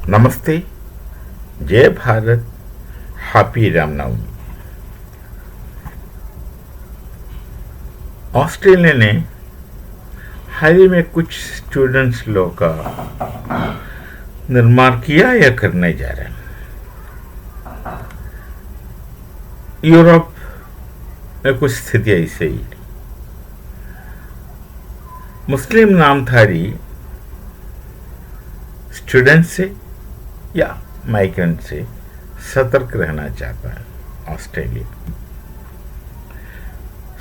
नमस्ते, जय Bharat, happy Ramnavami. Australia ने हाल ही में कुछ स्टूडेंट्स लोग का निर्माण किया या करने जा रहे हैं। यूरोप में कुछ स्थिति ऐसे ही, मुस्लिम नामधारी स्टूडेंट से या माइग्रेंट से सतर्क रहना चाहता है ऑस्ट्रेलिया।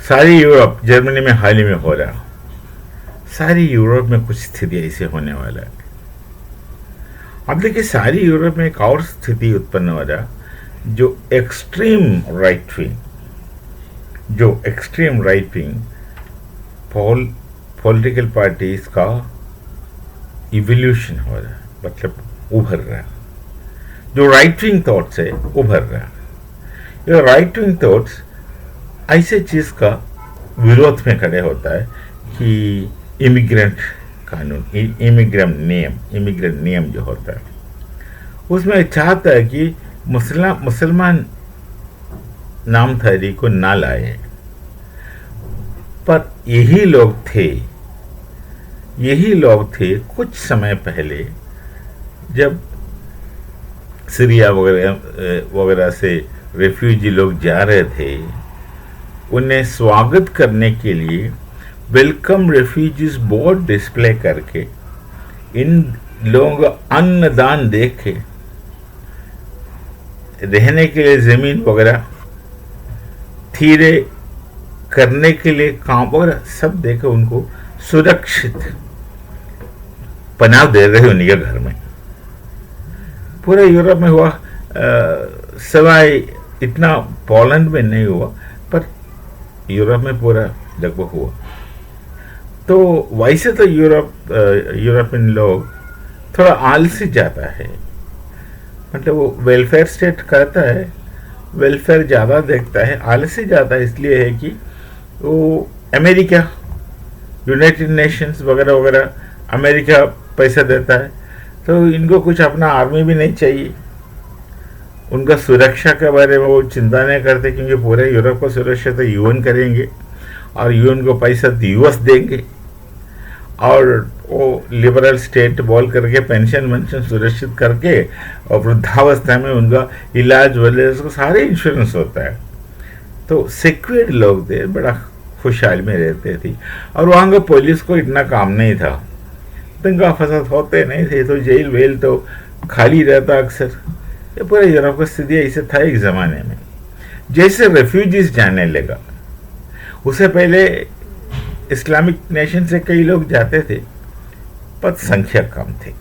सारी यूरोप, जर्मनी में हाल ही में हो रहा, सारी यूरोप में कुछ स्थिति ऐसे होने वाला है। अब देखिए, सारी यूरोप में एक और स्थिति उत्पन्न हो रहा, जो extreme right wing political parties का इवोल्यूशन हो रहा है, मतलब उभर रहा है। जो राइट विंग थॉट्स है उभर रहा है। ये राइट विंग थॉट्स ऐसे चीज का विरोध में खड़े होता है कि इमिग्रेंट कानून, इमिग्रेंट नियम जो होता है, उसमें चाहता है कि मुसलमान नामधारी को ना लाए। पर यही लोग थे कुछ समय पहले, जब सीरिया वगैरह से रेफ्यूजी लोग जा रहे थे, उन्हें स्वागत करने के लिए वेलकम रेफ्यूजीज बोर्ड डिस्प्ले करके इन लोगों का अन्नदान देख के, रहने के लिए जमीन वगैरह, थीरे करने के लिए काम वगैरह सब देखे, उनको सुरक्षित पनाह दे रहे उन्हीं के घर में। पूरे यूरोप में हुआ, सिवाय इतना पोलैंड में नहीं हुआ, पर यूरोप में पूरा लगभग हुआ। तो वैसे तो यूरोपियन लोग थोड़ा आलसी जाता है, मतलब वो वेलफेयर स्टेट करता है, वेलफेयर ज़्यादा देखता है। आलसी जाता है इसलिए है कि वो अमेरिका, यूनाइटेड नेशंस वगैरह वगैरह, अमेरिका पैसा देता है, तो इनको कुछ अपना आर्मी भी नहीं चाहिए। उनका सुरक्षा के बारे में वो चिंता नहीं करते, क्योंकि पूरे यूरोप को सुरक्षा तो यूएन करेंगे और यूएन को पैसा तो यूएस देंगे, और वो लिबरल स्टेट बोल करके पेंशन सुरक्षित करके, और वृद्धावस्था में उनका इलाज वगैरह सारे इंश्योरेंस होता है। तो सिक्योर्ड लोग थे, बड़ा खुशहाल में रहते थे, और वहाँ का पुलिस को इतना काम नहीं था, दंगा फसाद होते नहीं थे, तो जेल वेल तो खाली रहता अक्सर। ये पूरे यूरोप का स्थिति ऐसे था एक ज़माने में। जैसे रेफ्यूजीज जाने लगा, उससे पहले इस्लामिक नेशन से कई लोग जाते थे, पर संख्या कम थी।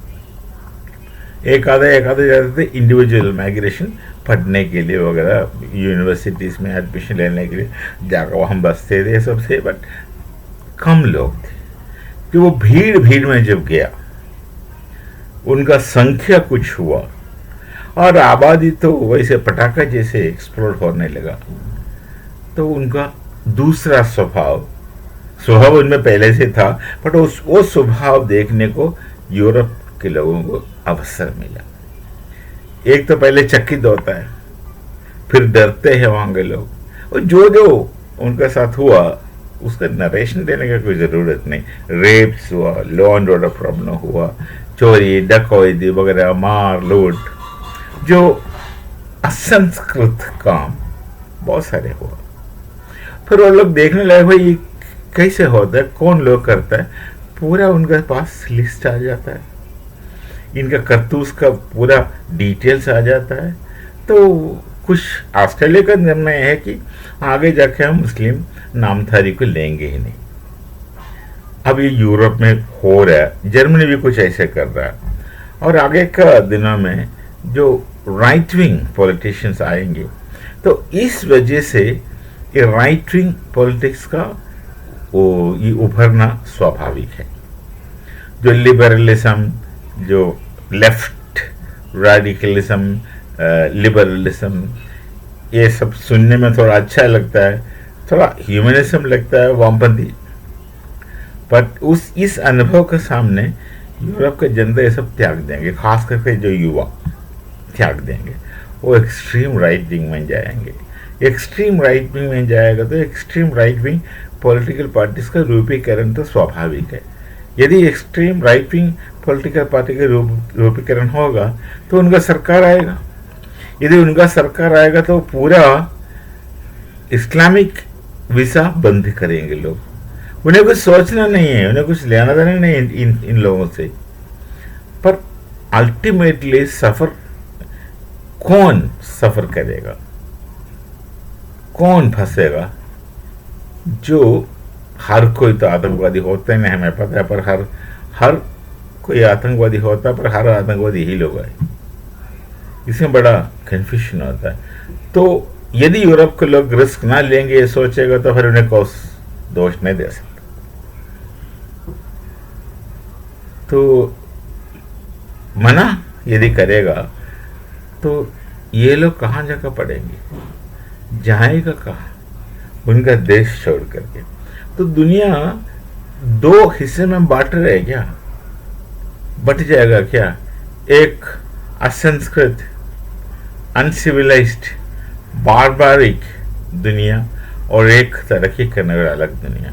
एक आधे जाते थे इंडिविजुअल माइग्रेशन, पढ़ने के लिए वगैरह, यूनिवर्सिटीज़ में एडमिशन लेने के लिए जाकर वहाँ बसते थे सब से, बट कम लोग थे। कि वो भीड़ में जब गया, उनका संख्या कुछ हुआ, और आबादी तो वैसे पटाखा जैसे एक्सप्लोड होने लगा, तो उनका दूसरा स्वभाव उनमें पहले से था, बट वो स्वभाव देखने को यूरोप के लोगों को अवसर मिला। एक तो पहले चकित होता है, फिर डरते हैं वहां के लोग, और जो उनके साथ हुआ उसका नरेशन देने का कोई ज़रूरत नहीं। रेप्स हुआ, लॉ एंड ऑर्डर प्रॉब्लम हुआ, चोरी डकैती वगैरह, मार लूट, जो असंस्कृत काम बहुत सारे हुआ। फिर वो लोग देखने लगे, भाई ये कैसे होता है, कौन लोग करता है, पूरा उनके पास लिस्ट आ जाता है, इनका करतूस का पूरा डिटेल्स आ जाता है। तो कुछ ऑस्ट्रेलिया का निर्णय है कि आगे जाके हम मुस्लिम नामधारी को लेंगे ही नहीं। अब ये यूरोप में हो रहा है, जर्मनी भी कुछ ऐसे कर रहा है, और आगे का दिनों में जो राइट विंग पॉलिटिशियंस आएंगे, तो इस वजह से ये राइट विंग पॉलिटिक्स का ये उभरना स्वाभाविक है। जो लिबरलिज्म, जो लेफ्ट रेडिकलिज्म, लिबरलिज्म, ये सब सुनने में थोड़ा अच्छा लगता है, थोड़ा ह्यूमनिज्म लगता है, वामपंथी, बट इस अनुभव के सामने यूरोप के जनता ये सब त्याग देंगे, खास करके जो युवा त्याग देंगे, वो एक्सट्रीम राइट विंग में जाएंगे। एक्सट्रीम राइट विंग में जाएगा तो extreme right wing political parties का रूपीकरण तो स्वाभाविक है। यदि extreme right wing political party का रूपीकरण होगा तो उनका सरकार आएगा। यदि उनका सरकार आएगा तो पूरा इस्लामिक वीसा बंद करेंगे लोग। उन्हें कुछ सोचना नहीं है, उन्हें कुछ लेना देना नहीं इन लोगों से। पर अल्टीमेटली कौन सफर करेगा, कौन फंसेगा? जो हर कोई तो आतंकवादी होता ही नहीं, हमें पता है, पर हर कोई आतंकवादी होता, पर हर आतंकवादी ही लोग आए। इसमें बड़ा कंफ्यूजन होता है। तो यदि यूरोप के लोग रिस्क ना लेंगे ये सोचेगा तो फिर उन्हें कोई दोष नहीं दे सकता। तो मना यदि करेगा तो ये लोग कहाँ जाकर पड़ेंगे, जाएगा कहाँ उनका देश छोड़ करके? तो दुनिया दो हिस्से में बांट रहे क्या, बट जाएगा क्या? एक असंस्कृत, अनसिविलाइज्ड, बारबारिक दुनिया और एक तरक्की करने वाला अलग दुनिया।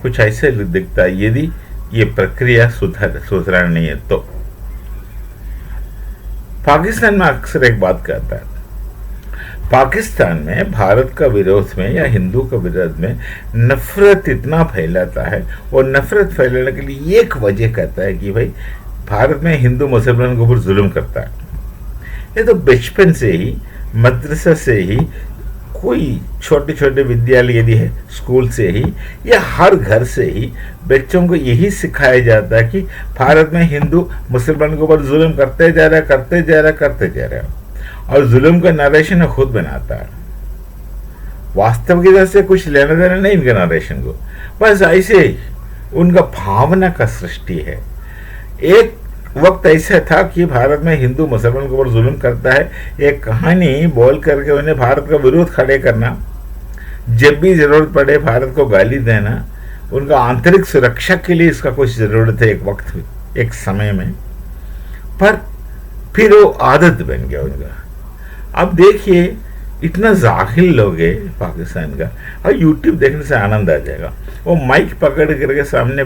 कुछ ऐसे दिखता है यदि ये प्रक्रिया सुधरा नहीं है तो। पाकिस्तान में अक्सर एक बात कहता है, पाकिस्तान में भारत का विरोध में या हिंदू का विरोध में नफरत इतना फैलाता है, और नफरत फैलाने के लिए एक वजह कहता है कि भाई भारत में हिंदू मुसलमान के ऊपर जुल्म करता है। ये तो बचपन से ही, मदरसा से ही, कोई छोटे छोटे विद्यालय यदि है, स्कूल से ही, या हर घर से ही बच्चों को यही सिखाया जाता है कि भारत में हिंदू मुसलमान के ऊपर जुल्म करते जा रहा है, और जुल्म का नरेशन खुद बनाता है। वास्तविकता से कुछ लेना देना नहीं इनका नरेशन को, बस ऐसे ही उनका भावना का सृष्टि है। एक वक्त ऐसा था कि भारत में हिंदू मुसलमान के ऊपर जुल्म करता है, एक कहानी बोल करके उन्हें भारत का विरोध खड़े करना, जब भी जरूरत पड़े भारत को गाली देना, उनका आंतरिक सुरक्षा के लिए इसका कुछ जरूरत है एक वक्त, एक समय में। पर फिर वो आदत बन गया उनका। अब देखिए इतना जाहिल लोग है पाकिस्तान का, और यूट्यूब देखने से आनंद आ जाएगा। वो माइक पकड़ करके सामने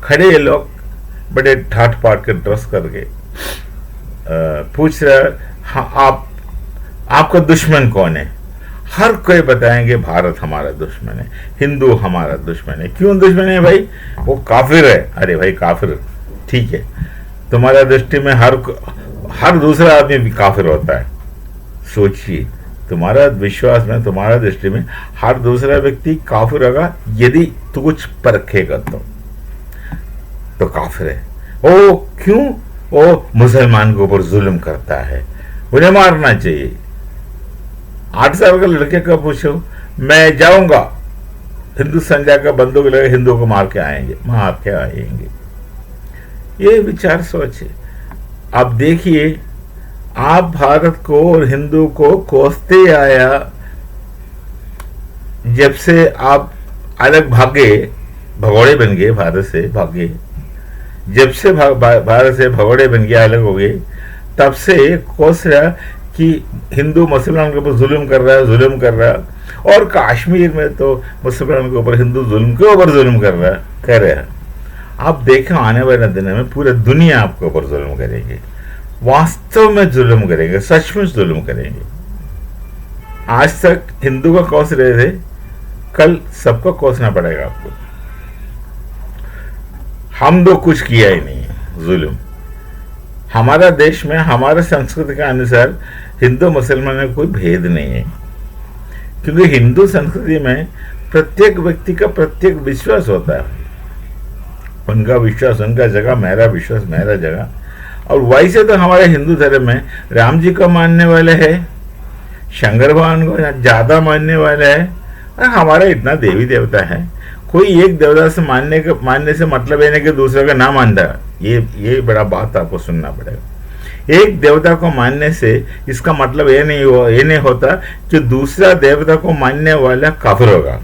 खड़े ये लोग बड़े ठाट पाट के ड्रेस करके पूछ रहे, हाँ आपका दुश्मन कौन है? हर कोई बताएंगे भारत हमारा दुश्मन है, हिंदू हमारा दुश्मन है। क्यों दुश्मन है भाई? वो काफिर है। अरे भाई काफिर ठीक है, तुम्हारा दृष्टि में हर दूसरा आदमी भी काफिर होता है। सोचिए, तुम्हारा विश्वास में, तुम्हारा दृष्टि में हर दूसरा व्यक्ति काफिर होगा यदि तू कुछ परखेगा तो काफिर है। ओ क्यों? वो मुसलमान के ऊपर जुल्म करता है, उन्हें मारना चाहिए। 8 साल का लड़के का पूछो, मैं जाऊंगा हिंदुस्तान जाकर बंदूक लेकर हिंदुओं को मार के आएंगे। ये विचार सोच है। अब देखिए, आप भारत को और हिंदू को कोसते आया, जब से आप अलग भागे, भगोड़े बन गए, भारत से भागे, जब से भारत से भगोड़े बन गया, अलग हो गए, तब से कोस रहा कि हिंदू मुसलमान के ऊपर जुल्म कर रहा है, और कश्मीर में तो मुसलमान के ऊपर हिंदू जुल्म के ऊपर जुल्म कर रहे हैं। आप देखो आने वाले दिनों में पूरी दुनिया आपके ऊपर जुल्म करेगी, वास्तव में जुल्म करेंगे, सचमुच जुल्म करेंगे। आज तक हिंदू को कोस रहे थे, कल सबको कोसना पड़ेगा आपको। हम तो कुछ किया ही नहीं है जुल्म। हमारा देश में हमारे संस्कृति के अनुसार हिंदू मुसलमान में कोई भेद नहीं है, क्योंकि हिंदू संस्कृति में प्रत्येक व्यक्ति का प्रत्येक विश्वास होता है। उनका विश्वास उनका जगह, मेरा विश्वास मेरा जगह। और वैसे तो हमारे हिंदू धर्म में राम जी को मानने वाले हैं, शंकर भगवान को ज्यादा मानने वाले हैं, और हमारा इतना देवी देवता है। कोई एक देवता से मानने से मतलब है नहीं कि दूसरे का ना मानता। ये बड़ा बात आपको सुनना पड़ेगा। एक देवता को मानने से इसका मतलब ये नहीं होता कि दूसरा देवता को मानने वाला काफिर होगा,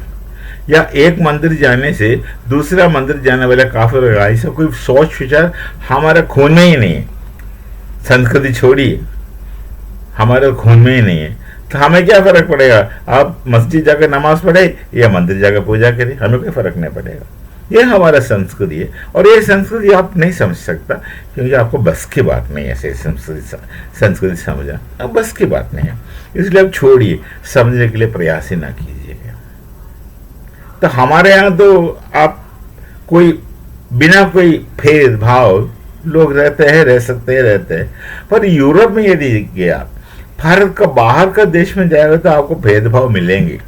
या एक मंदिर जाने से दूसरा मंदिर जाने वाला काफिर होगा, ऐसा कोई सोच विचार हमारे खून में ही नहीं है। संस्कृति छोड़िए, हमारे खून में ही नहीं है, तो हमें क्या फर्क पड़ेगा आप मस्जिद जाकर नमाज पढ़े या मंदिर जाकर पूजा करें, हमें कोई फर्क नहीं पड़ेगा। ये हमारा संस्कृति है, और ये संस्कृति आप नहीं समझ सकता क्योंकि आपको बस की बात नहीं है ऐसे संस्कृति समझना, अब बस की बात नहीं है, इसलिए आप छोड़िए, समझने के लिए प्रयास ही ना कीजिएगा। तो हमारे यहाँ तो आप कोई बिना कोई भेदभाव लोग रहते हैं, रह सकते हैं, रहते हैं, पर यूरोप में यदि गया, भारत का बाहर का देश में जाएगा तो आपको भेदभाव मिलेंगे,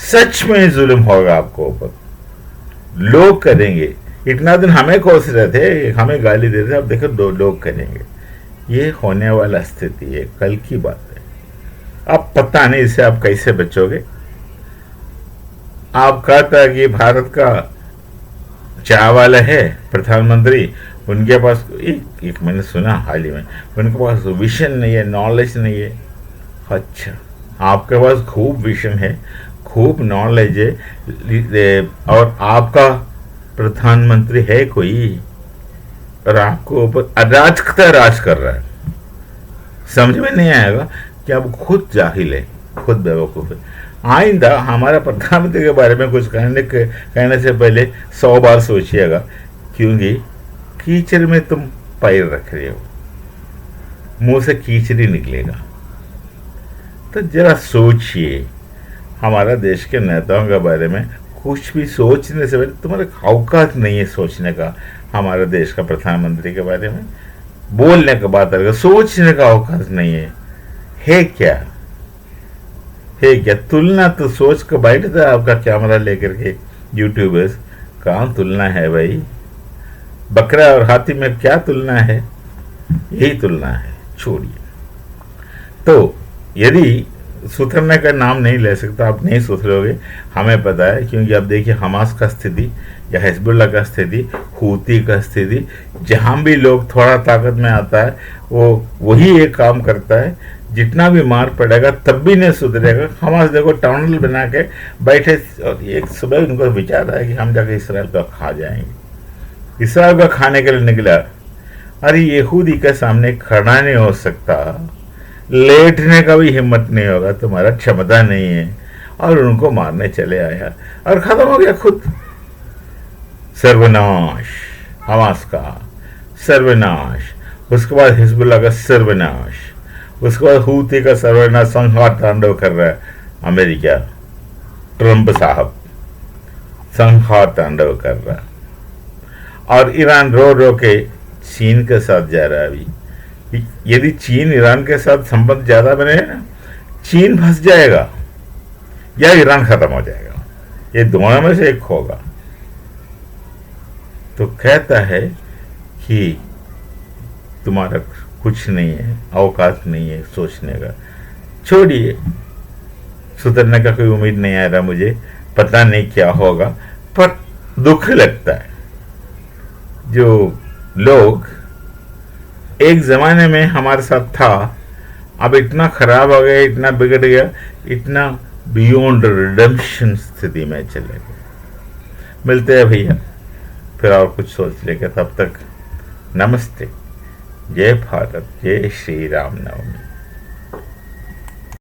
सच में जुल्म होगा आपको ऊपर, लोग करेंगे। इतना दिन हमें कोस रहे थे, हमें गाली दे रहे थे, अब देखो दो लोग करेंगे। ये होने वाला स्थिति है, कल की बात है। अब पता नहीं इससे आप कैसे बचोगे। आप कहता कि भारत का चाय वाला है प्रधानमंत्री, उनके पास एक मैंने सुना हाल ही में, उनके पास विजन नहीं है, नॉलेज नहीं है। अच्छा, आपके पास खूब विजन है, खूब नॉलेज है, और आपका प्रधानमंत्री है कोई, और आपको ऊपर अराजकता राज कर रहा है। समझ में नहीं आएगा कि आप खुद जाहिल है, खुद बेवकूफ है। आइंदा हमारा प्रधानमंत्री के बारे में कुछ कहने से पहले 100 बार सोचिएगा, क्योंकि कीचड़ में तुम पैर रख रहे हो, मुंह से कीचड़ ही निकलेगा। तो जरा सोचिए, हमारा देश के नेताओं के बारे में कुछ भी सोचने से पहले तुम्हारे औकात नहीं है सोचने का। हमारे देश का प्रधानमंत्री के बारे में बोलने का बात है, सोचने का औकात नहीं है क्या? है क्या? तुलना तो सोच कर बैठता है आपका कैमरा लेकर के यूट्यूबर्स। कहाँ तुलना है भाई? बकरा और हाथी में क्या तुलना है? यही तुलना है, छोड़िए। तो यदि सुधरने का नाम नहीं ले सकता, आप नहीं सुधरोगे, हमें पता है। क्योंकि अब देखिए हमास का स्थिति या हिजबुल्लाह का स्थिति, हूती का स्थिति, जहाँ भी लोग थोड़ा ताकत में आता है वो वही एक काम करता है, जितना भी मार पड़ेगा तब भी नहीं सुधरेगा। हमास देखो टनल बना के बैठे, और एक सुबह उनको विचार आया कि हम जाकर इसराइल का खा जाएंगे। इसराइल का खाने के लिए निकला, अरे यहूदी के सामने खड़ा नहीं हो सकता, लेटने का भी हिम्मत नहीं होगा, तुम्हारा क्षमता नहीं है, और उनको मारने चले आया और खत्म हो गया खुद। सर्वनाश हमास का, सर्वनाश। उसके बाद हिजबुल्लाह का सर्वनाश, उसके बाद हूती का सर्वनाश, संहार तांडव कर रहा है अमेरिका, ट्रंप साहब संहार तांडव कर रहा है। और ईरान रो रो के चीन के साथ जा रहा है। अभी यदि चीन ईरान के साथ संबंध ज्यादा बने ना, चीन फंस जाएगा या ईरान खत्म हो जाएगा, ये दोनों में से एक होगा। तो कहता है कि तुम्हारा कुछ नहीं है, औकात नहीं है सोचने का, छोड़िए। सुधरने का कोई उम्मीद नहीं आ रहा मुझे, पता नहीं क्या होगा, पर दुख लगता है जो लोग एक जमाने में हमारे साथ था, अब इतना खराब हो गया, इतना बिगड़ गया, इतना बियॉन्ड रिडेम्पशन स्थिति में चले गए। मिलते हैं भैया फिर और कुछ सोच लेके, तब तक नमस्ते, जय भारत, जय श्री राम नवमी।